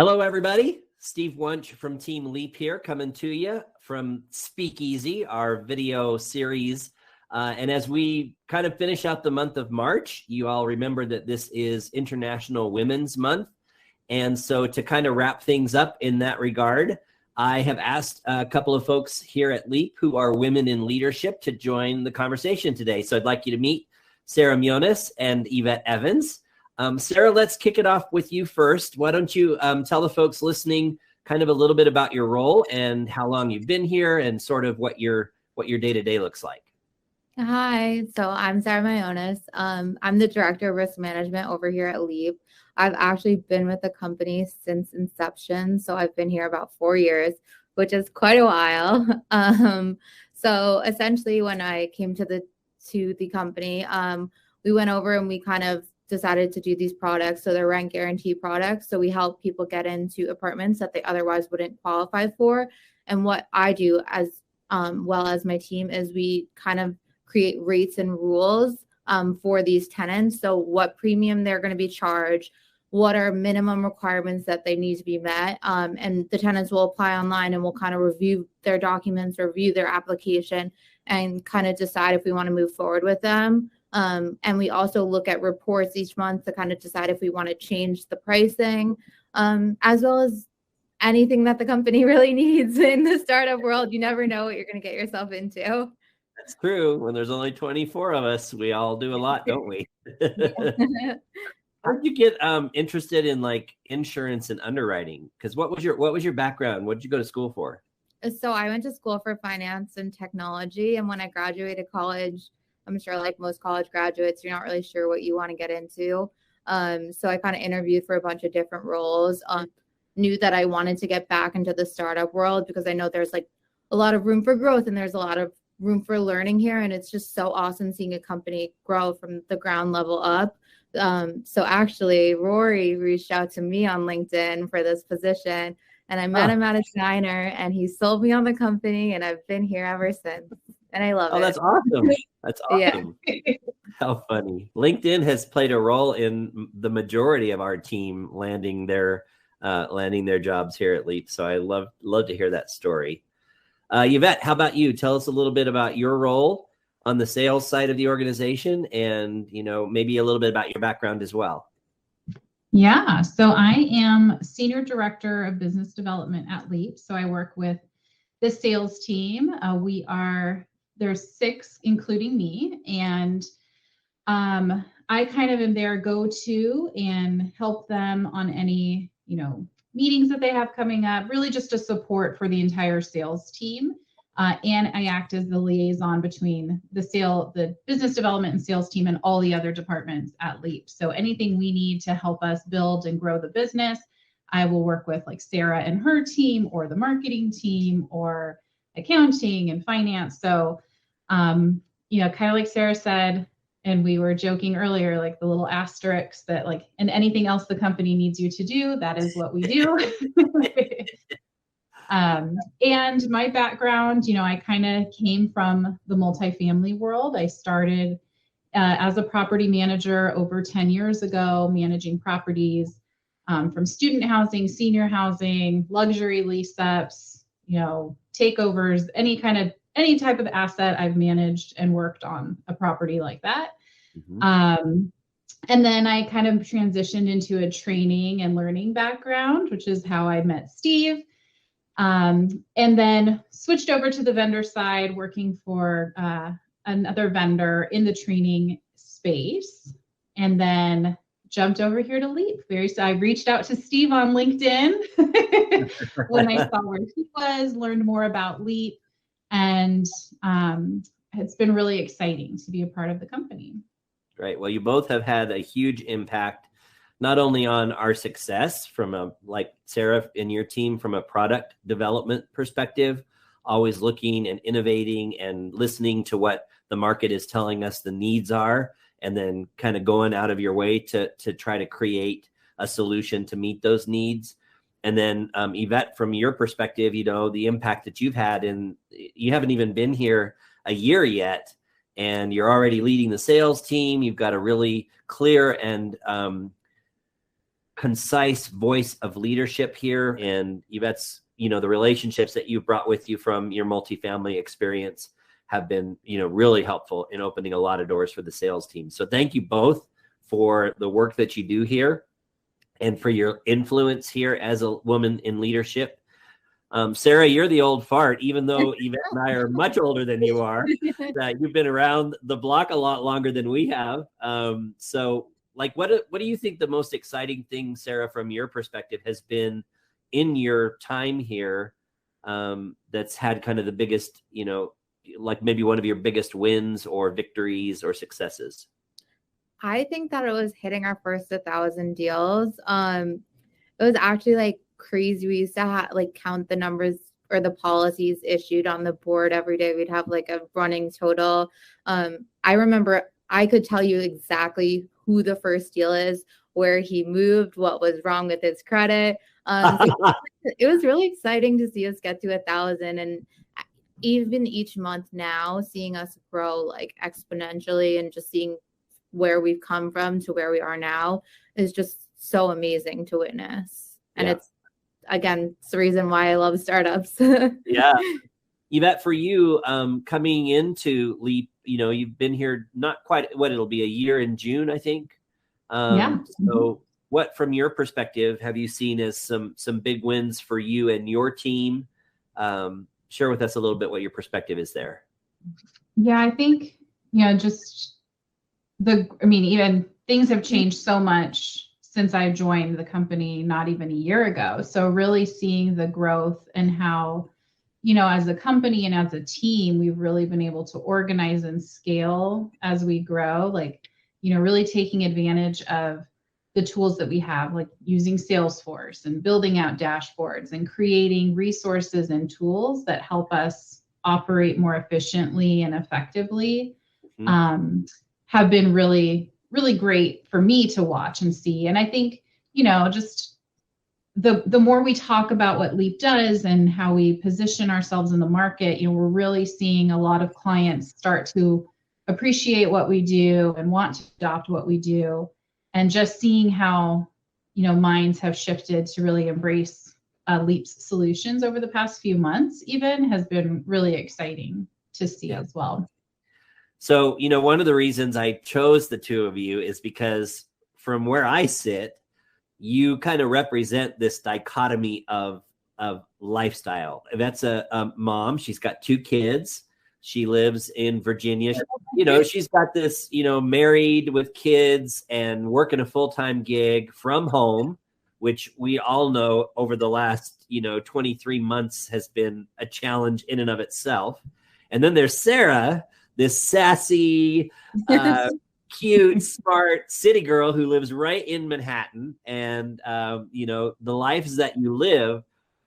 Hello, everybody. Steve Wunsch from Team Leap here, coming to you from SpeakEasy, our video series. And as we kind of finish out the month of March, you all remember that this is International Women's Month. And so to kind of wrap things up in that regard, I have asked a couple of folks here at Leap who are women in leadership to join the conversation today. So I'd like you to meet Sara Myones and Yvette Evans. Sara, let's kick it off with you first. Why don't you tell the folks listening kind of a little bit about your role and how long you've been here and sort of what your day-to-day looks like. Hi, so I'm Sara Myones. I'm the Director of Risk Management over here at Leap. I've actually been with the company since inception, so I've been here about 4 years, which is quite a while. So essentially when I came to the company, we went over and we kind of decided to do these products. So they're rent guarantee products. So we help people get into apartments that they otherwise wouldn't qualify for. And what I do as well as my team is we kind of create rates and rules for these tenants. So what premium they're going to be charged, what are minimum requirements that they need to be met. And the tenants will apply online and we'll kind of review their documents, review their application, and kind of decide if we want to move forward with them. And we also look at reports each month to kind of decide if we want to change the pricing, as well as anything that the company really needs in the startup world. You never know what you're going to get yourself into. That's true. When there's only 24 of us, we all do a lot, don't we? How did you get interested in like insurance and underwriting? Because what was your background? What did you go to school for? So I went to school for finance and technology. And when I graduated college, I'm sure like most college graduates, you're not really sure what you want to get into. So I kind of interviewed for a bunch of different roles, knew that I wanted to get back into the startup world because I know there's like a lot of room for growth and there's a lot of room for learning here. And it's just so awesome seeing a company grow from the ground level up. So actually, Rory reached out to me on LinkedIn for this position. And I met him at a diner and he sold me on the company and I've been here ever since. And I love it. Oh, that's awesome. That's awesome. Yeah. How funny. LinkedIn has played a role in the majority of our team landing their jobs here at Leap. So I love to hear that story. Yvette, how about you? Tell us a little bit about your role on the sales side of the organization and, maybe a little bit about your background as well. Yeah, so I am Senior Director of Business Development at Leap. So I work with the sales team. There's 6, including me, and I kind of am their go-to and help them on any, meetings that they have coming up, really just a support for the entire sales team. And I act as the liaison between the business development and sales team and all the other departments at Leap. So anything we need to help us build and grow the business, I will work with like Sara and her team or the marketing team or accounting and finance. So kind of like Sara said, and we were joking earlier, like the little asterisks that like, and anything else the company needs you to do, that is what we do. And my background, I kind of came from the multifamily world. I started as a property manager over 10 years ago, managing properties from student housing, senior housing, luxury lease-ups, takeovers, any type of asset I've managed and worked on a property like that. Mm-hmm. And then I kind of transitioned into a training and learning background, which is how I met Steve. And then switched over to the vendor side, working for another vendor in the training space, and then jumped over here to Leap. So I reached out to Steve on LinkedIn when I saw where he was, learned more about Leap, and it's been really exciting to be a part of the company. Great. Well, you both have had a huge impact, not only on our success from like Sara and your team from a product development perspective, always looking and innovating and listening to what the market is telling us the needs are, and then kind of going out of your way to try to create a solution to meet those needs. And then Yvette, from your perspective, the impact that you've had, and you haven't even been here a year yet, and you're already leading the sales team. You've got a really clear and concise voice of leadership here. And Yvette's, the relationships that you brought with you from your multifamily experience have been, really helpful in opening a lot of doors for the sales team. So thank you both for the work that you do here and for your influence here as a woman in leadership. Sara, you're the old fart, even though Yvette and I are much older than you are. You've been around the block a lot longer than we have. So like, what do you think the most exciting thing, Sara, from your perspective has been in your time here, that's had kind of the biggest, like maybe one of your biggest wins or victories or successes? I think that it was hitting our first 1,000 deals. It was actually like crazy. We used to count the numbers or the policies issued on the board every day. We'd have like a running total. I remember I could tell you exactly who the first deal is, where he moved, what was wrong with his credit. It was really exciting to see us get to 1,000, and even each month now, seeing us grow like exponentially and just seeing where we've come from to where we are now is just so amazing to witness. And it's, again, it's the reason why I love startups. Yeah. Yvette, for you, coming into Leap, you've been here not quite, it'll be a year in June, I think. So what, from your perspective, have you seen as some big wins for you and your team? Share with us a little bit what your perspective is there. Yeah, I think, just even things have changed so much since I joined the company not even a year ago. So really seeing the growth and how, as a company and as a team, we've really been able to organize and scale as we grow, really taking advantage of the tools that we have, like using Salesforce and building out dashboards and creating resources and tools that help us operate more efficiently and effectively. Have been really, really great for me to watch and see. And I think, just the more we talk about what Leap does and how we position ourselves in the market, we're really seeing a lot of clients start to appreciate what we do and want to adopt what we do. And just seeing how, minds have shifted to really embrace Leap's solutions over the past few months even has been really exciting to see as well. So, one of the reasons I chose the two of you is because from where I sit, you kind of represent this dichotomy of lifestyle. That's a mom. She's got 2 kids. She lives in Virginia. She's got this, married with kids and working a full-time gig from home, which we all know over the last, 23 months has been a challenge in and of itself. And then there's Sara, this sassy, cute, smart city girl who lives right in Manhattan. And, the lives that you live,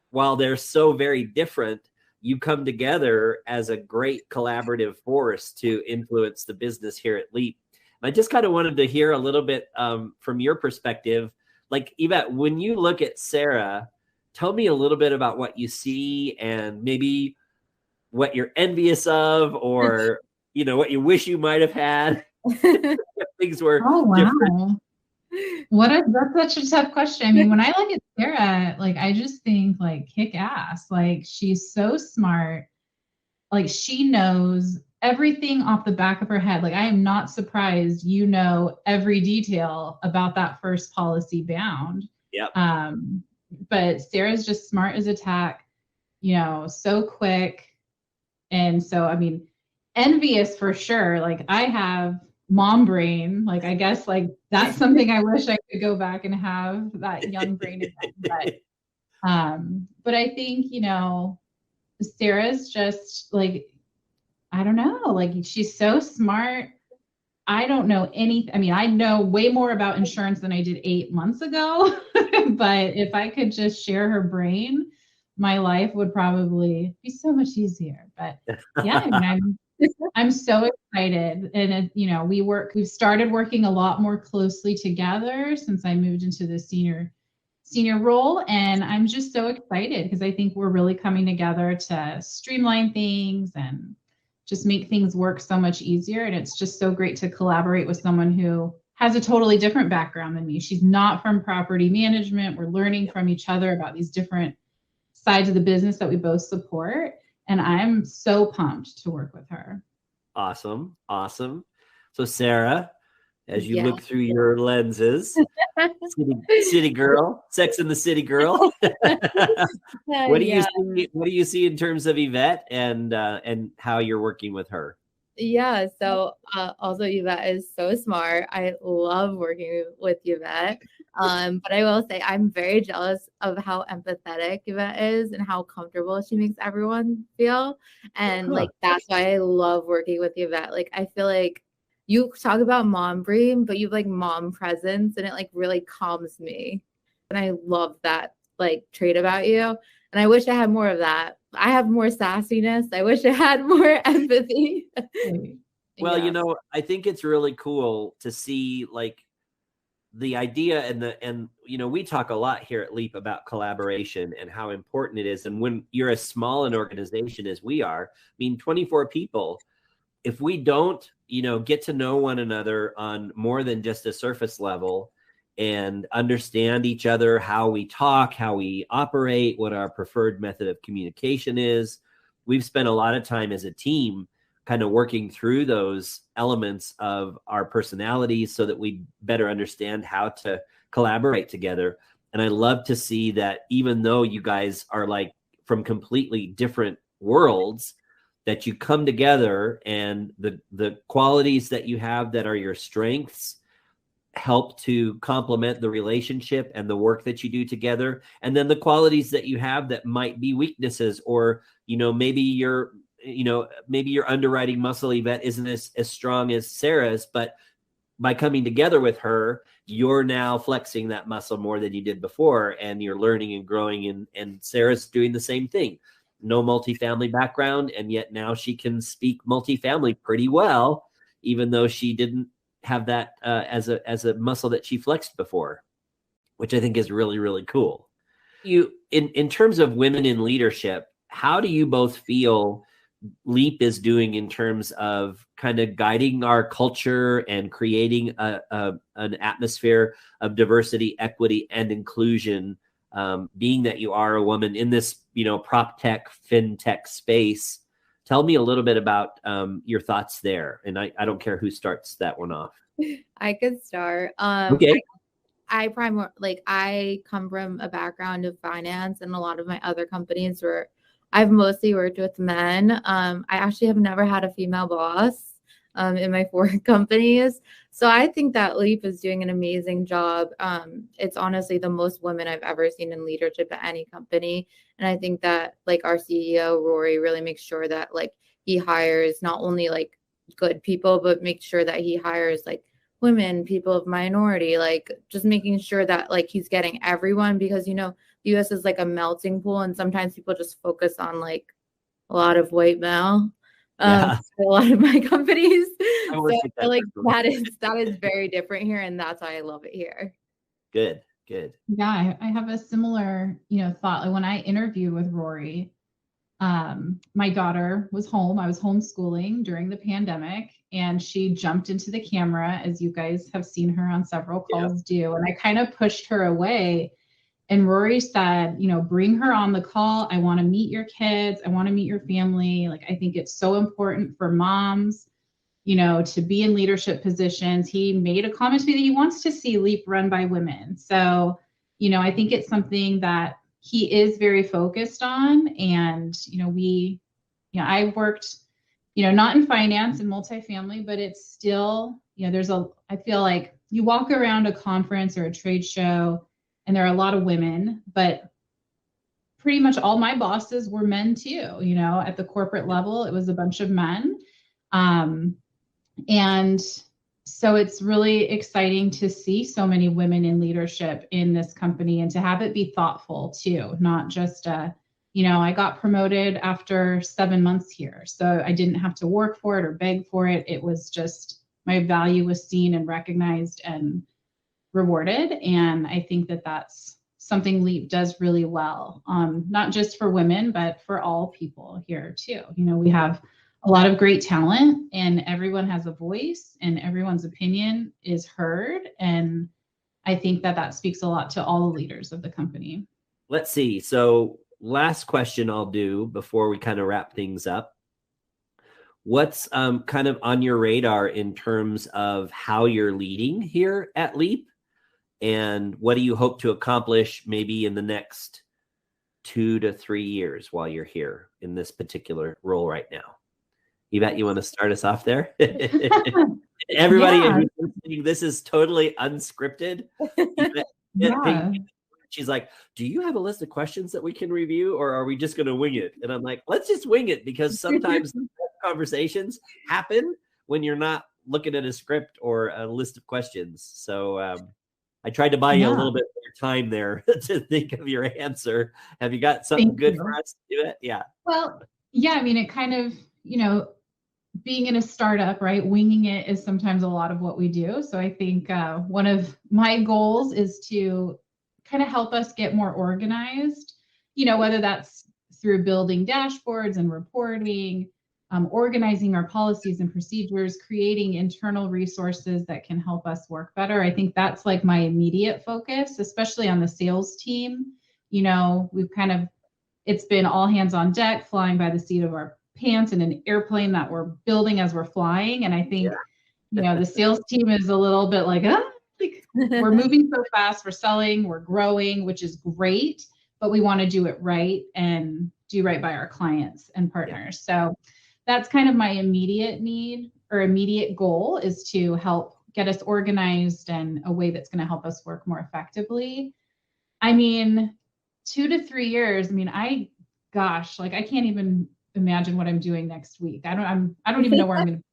while they're so very different, you come together as a great collaborative force to influence the business here at Leap. And I just kind of wanted to hear a little bit from your perspective. Like, Yvette, when you look at Sara, tell me a little bit about what you see and maybe what you're envious of, or what you wish you might have had if things were different. That's such a tough question. When I look at Sara, I just think kick ass. She's so smart. She knows everything off the back of her head. I am not surprised every detail about that first policy bound. Yep. But Sara's just smart as a tack, so quick. And so, envious for sure. I have mom brain. I guess that's something I wish I could go back and have that young brain again. But I think, Sara's just I don't know, she's so smart. I don't know anything. I know way more about insurance than I did 8 months ago, but if I could just share her brain, my life would probably be so much easier. But yeah, I'm so excited. And we've started working a lot more closely together since I moved into the senior role. And I'm just so excited because I think we're really coming together to streamline things and just make things work so much easier. And it's just so great to collaborate with someone who has a totally different background than me. She's not from property management. We're learning from each other about these different sides of the business that we both support. And I'm so pumped to work with her. Awesome. Awesome. So Sara, as you Yeah. look through your lenses, city girl, Sex in the City girl. What do you see? What do you see in terms of Yvette and how you're working with her? Yeah, so also Yvette is so smart. I love working with Yvette. But I will say I'm very jealous of how empathetic Yvette is and how comfortable she makes everyone feel. And like that's why I love working with Yvette. Like I feel like you talk about mom brain, but you have like mom presence and it like really calms me. And I love that like trait about you. And I wish I had more of that. I have more sassiness. I wish I had more empathy. Well, Yeah. you know, I think it's really cool to see like the idea and you know, we talk a lot here at Leap about collaboration and how important it is. And when you're as small an organization as we are, I mean, 24 people, if we don't, you know, get to know one another on more than just a surface level and understand each other, how we talk, how we operate, what our preferred method of communication is. We've spent a lot of time as a team kind of working through those elements of our personalities so that we better understand how to collaborate together. And I love to see that even though you guys are like from completely different worlds, that you come together and the qualities that you have that are your strengths help to complement the relationship and the work that you do together. And then the qualities that you have that might be weaknesses, or, you know, maybe your underwriting muscle, Yvette, isn't as strong as Sara's, but by coming together with her, you're now flexing that muscle more than you did before. And you're learning and growing, and Sara's doing the same thing. No multifamily background, and yet now she can speak multifamily pretty well, even though she didn't have that as a muscle that she flexed before, which I think is really, really cool. You, in terms of women in leadership, how do you both feel Leap is doing in terms of kind of guiding our culture and creating an atmosphere of diversity, equity, and inclusion, being that you are a woman in this, you know, prop tech, fintech space? Tell me a little bit about your thoughts there. And I don't care who starts that one off. I could start. Okay. I come from a background of finance, and a lot of my other companies where I've mostly worked with men. I actually have never had a female boss in my 4 companies. So I think that Leap is doing an amazing job. It's honestly the most women I've ever seen in leadership at any company. And I think that like our CEO, Rory, really makes sure that like he hires not only like good people, but make sure that he hires like women, people of minority, like just making sure that like he's getting everyone, because, you know, the US is like a melting pool, and sometimes people just focus on like a lot of white male. A lot of my companies. So I feel like that is very different here, and that's why I love it here. Good. Yeah, I have a similar, you know, thought. Like when I interviewed with Rory, my daughter was home. I was homeschooling during the pandemic, and she jumped into the camera, as you guys have seen her on several calls do. And I kind of pushed her away. And Rory said, you know, bring her on the call. I want to meet your kids. I want to meet your family. Like, I think it's so important for moms, you know, to be in leadership positions. He made a comment to me that he wants to see Leap run by women. So, you know, I think it's something that he is very focused on. And, you know, I worked, you know, not in finance and multifamily, but it's still, you know, I feel like you walk around a conference or a trade show, and there are a lot of women, but pretty much all my bosses were men too. You know, at the corporate level, it was a bunch of men. And so it's really exciting to see so many women in leadership in this company, and to have it be thoughtful too, not just, you know, I got promoted after 7 months here, so I didn't have to work for it or beg for it. It was just my value was seen and recognized and rewarded. And I think that that's something Leap does really well, not just for women, but for all people here too. You know, we have a lot of great talent, and everyone has a voice and everyone's opinion is heard. And I think that speaks a lot to all the leaders of the company. Let's see. So last question I'll do before we kind of wrap things up. What's kind of on your radar in terms of how you're leading here at Leap? And what do you hope to accomplish maybe in the next 2 to 3 years while you're here in this particular role right now? Yvette, you want to start us off there? Everybody, who's listening, this is totally unscripted. Yvette, she's like, do you have a list of questions that we can review, or are we just going to wing it? And I'm like, let's just wing it, because sometimes conversations happen when you're not looking at a script or a list of questions. So I tried to buy you a little bit more time there to think of your answer. Have you got something good for us to do it? Yeah. Well, yeah, I mean, it kind of, being in a startup, right? Winging it is sometimes a lot of what we do. So I think one of my goals is to kind of help us get more organized, whether that's through building dashboards and reporting, organizing our policies and procedures, creating internal resources that can help us work better. I think that's like my immediate focus, especially on the sales team. It's been all hands on deck, flying by the seat of our pants in an airplane that we're building as we're flying. And I think, the sales team is a little bit like, we're moving so fast, we're selling, we're growing, which is great, but we want to do it right and do right by our clients and partners. So that's kind of my immediate need or immediate goal, is to help get us organized and a way that's going to help us work more effectively. I mean, 2 to 3 years. I mean, I can't even imagine what I'm doing next week. I don't even know where I'm going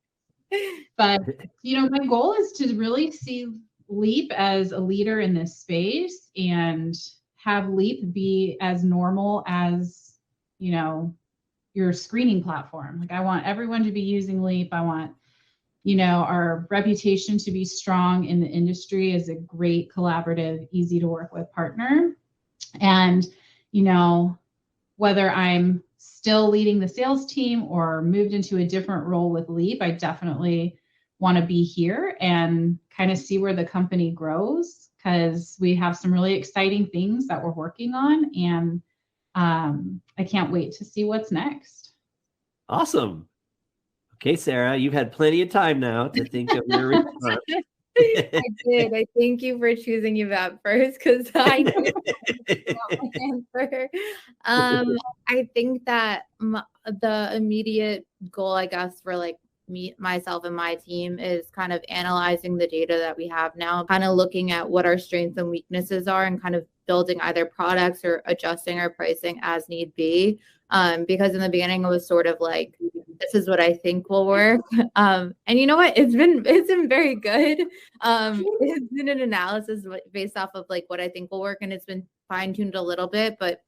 to. But my goal is to really see Leap as a leader in this space and have Leap be as normal as your screening platform. Like, I want everyone to be using Leap. I want our reputation to be strong in the industry as a great, collaborative, easy to work with partner. And whether I'm still leading the sales team or moved into a different role with Leap, I definitely want to be here and kind of see where the company grows, because we have some really exciting things that we're working on, and I can't wait to see what's next. Awesome. Okay, Sara, you've had plenty of time now to think of your response. I did. I thank you for choosing Yvette first, because I know my answer. I think that the immediate goal, I guess, for like myself and my team is kind of analyzing the data that we have now, kind of looking at what our strengths and weaknesses are, and kind of building either products or adjusting our pricing as need be. Because in the beginning it was sort of like, this is what I think will work. And you know what? It's been very good. It's been an analysis based off of like what I think will work, and it's been fine-tuned a little bit, but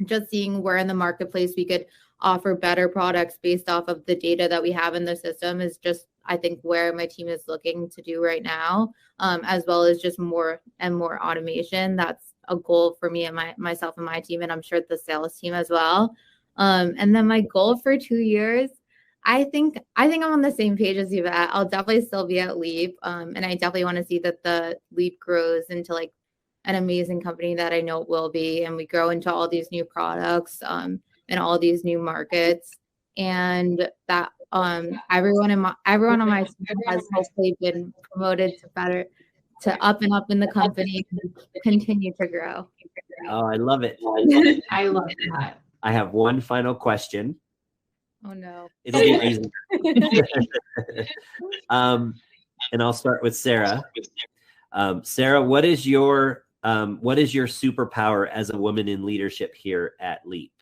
just seeing where in the marketplace we could offer better products based off of the data that we have in the system is just, I think, where my team is looking to do right now, as well as just more and more automation. That's a goal for me and myself and my team, and I'm sure the sales team as well. And then my goal for 2 years, I think I'm on the same page as you. I'll definitely still be at Leap, and I definitely want to see that the Leap grows into like an amazing company that I know it will be, and we grow into all these new products and all these new markets, and that everyone on my team has hopefully been promoted to up and up in the company, continue to grow. Oh, I love it. I love that. I have one final question. Oh no. It'll get easier. And I'll start with Sara. Sara, what is your superpower as a woman in leadership here at Leap?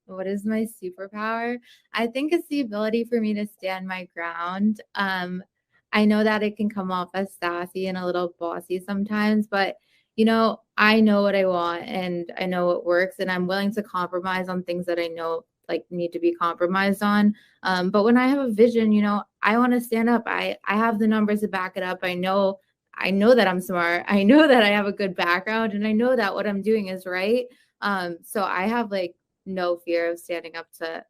What is my superpower? I think it's the ability for me to stand my ground. I know that it can come off as sassy and a little bossy sometimes, but I know what I want and I know what works, and I'm willing to compromise on things that I know like need to be compromised on. But when I have a vision, I want to stand up. I have the numbers to back it up. I know that I'm smart. I know that I have a good background, and I know that what I'm doing is right. So I have like no fear of standing up to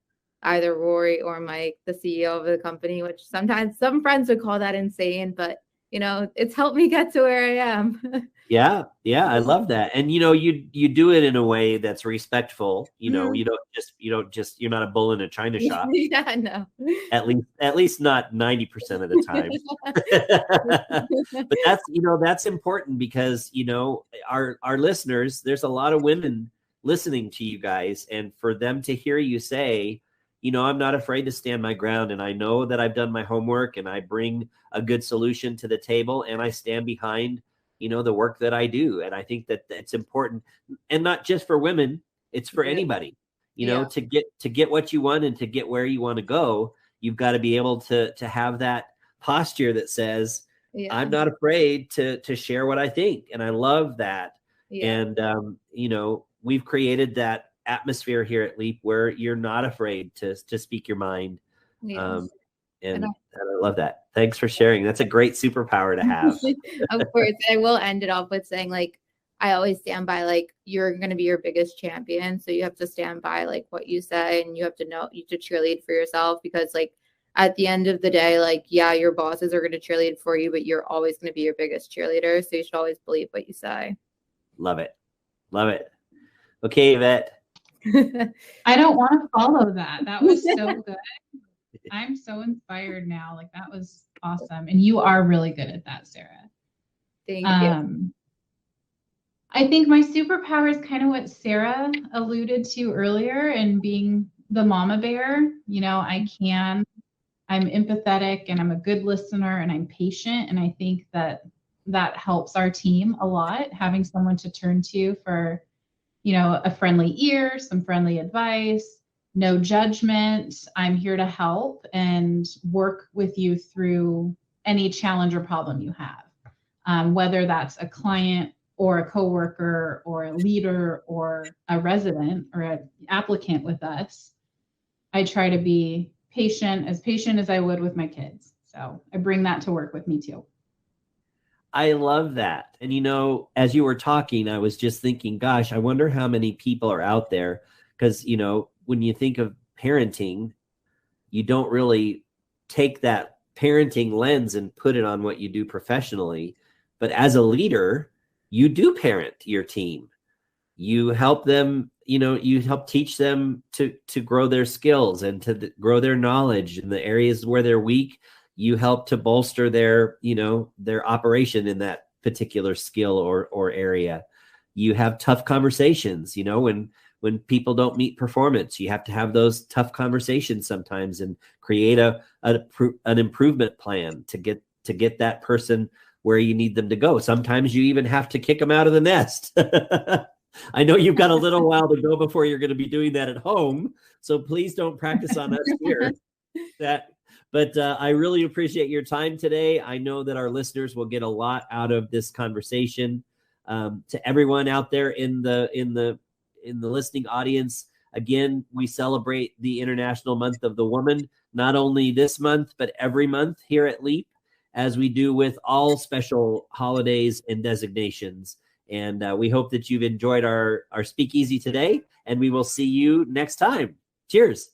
either Rory or Mike, the CEO of the company, which sometimes some friends would call that insane, but it's helped me get to where I am. Yeah, I love that. And you do it in a way that's respectful. Mhm. You're not a bull in a china shop. Yeah, no. At least not 90% of the time. But that's important because our listeners, there's a lot of women listening to you guys, and for them to hear you say, I'm not afraid to stand my ground, and I know that I've done my homework and I bring a good solution to the table, and I stand behind the work that I do. And I think that it's important, and not just for women, it's for anybody, to get what you want and to get where you want to go. You've got to be able to have that posture that says, I'm not afraid to share what I think. And I love that. And, we've created that atmosphere here at Leap where you're not afraid to speak your mind. And I love that. Thanks for sharing. That's a great superpower to have. Of course. I will end it off with saying, I always stand by, you're going to be your biggest champion. So you have to stand by, what you say, and you have to know, you have to cheerlead for yourself, because, at the end of the day, your bosses are going to cheerlead for you, but you're always going to be your biggest cheerleader. So you should always believe what you say. Love it. Love it. Okay, Yvette. I don't want to follow that. That was so good. I'm so inspired now. That was awesome. And you are really good at that, Sarah. Thank you. I think my superpower is kind of what Sarah alluded to earlier, and being the mama bear. I'm empathetic, and I'm a good listener, and I'm patient. And I think that helps our team a lot, having someone to turn to for, a friendly ear, some friendly advice, no judgment. I'm here to help and work with you through any challenge or problem you have, whether that's a client or a coworker or a leader or a resident or an applicant with us. I try to be patient as I would with my kids. So I bring that to work with me too. I love that. And, as you were talking, I was just thinking, gosh, I wonder how many people are out there, because, when you think of parenting, you don't really take that parenting lens and put it on what you do professionally. But as a leader, you do parent your team. You help them, you help teach them to grow their skills and to grow their knowledge in the areas where they're weak. You help to bolster their operation in that particular skill or area. You have tough conversations, when people don't meet performance, you have to have those tough conversations sometimes and create an improvement plan to get that person where you need them to go. Sometimes you even have to kick them out of the nest. I know you've got a little while to go before you're going to be doing that at home, so please don't practice on us here. But I really appreciate your time today. I know that our listeners will get a lot out of this conversation. To everyone out there in the listening audience, again, we celebrate the International Month of the Woman, not only this month, but every month here at Leap, as we do with all special holidays and designations. And we hope that you've enjoyed our Speakeasy today, and we will see you next time. Cheers.